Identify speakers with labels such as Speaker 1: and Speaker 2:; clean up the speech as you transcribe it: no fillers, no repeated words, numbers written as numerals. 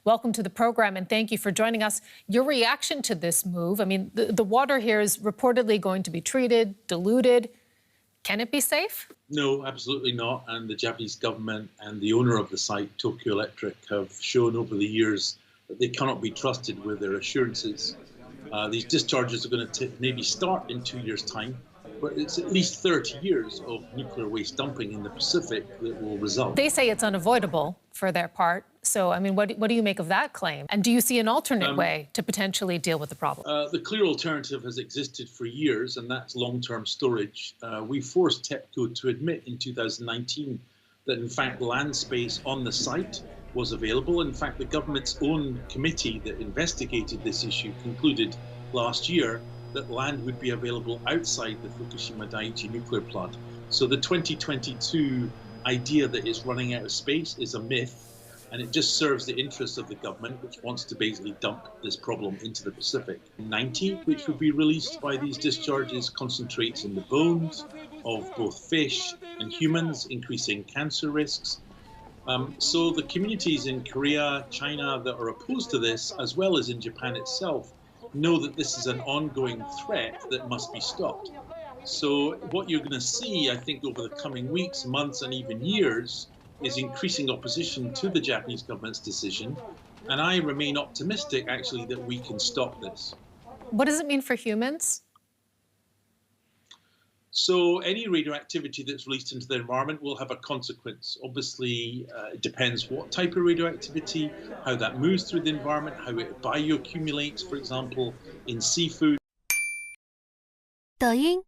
Speaker 1: welcome to the program and thank you for joining us. Your reaction to this move, I mean, the water here is reportedly going to be treated, diluted. Can it be safe?
Speaker 2: No, absolutely not. And the Japanese government and the owner of the site, Tokyo Electric, have shown over the years that they cannot be trusted with their assurances. These discharges are going to maybe start in 2 years' time, but it's at least 30 years of nuclear waste dumping in the Pacific that will result.
Speaker 1: They say it's unavoidable for their part. So, I mean, what do you make of that claim? And do you see an alternate way to potentially deal with the problem?
Speaker 2: The clear alternative has existed for years, and that's long-term storage. We forced TEPCO to admit in 2019 that, in fact, land space on the site was available. In fact, the government's own committee that investigated this issue concluded last year that land would be available outside the Fukushima Daiichi nuclear plant. So the 2022 idea that it's running out of space is a myth, and it just serves the interests of the government, which wants to basically dump this problem into the Pacific. 90, which would be released by these discharges, concentrates in the bones of both fish and humans, increasing cancer risks. So the communities in Korea, China that are opposed to this, as well as in Japan itself, know that this is an ongoing threat that must be stopped. So what you're going to see, I think, over the coming weeks, months, and even years, is increasing opposition to the Japanese government's decision. And I remain optimistic, actually, that we can stop this.
Speaker 1: What does it mean for humans?
Speaker 2: So any radioactivity that's released into the environment will have a consequence. Obviously, it depends what type of radioactivity, how that moves through the environment, how it bioaccumulates, for example, in seafood.
Speaker 3: 抖音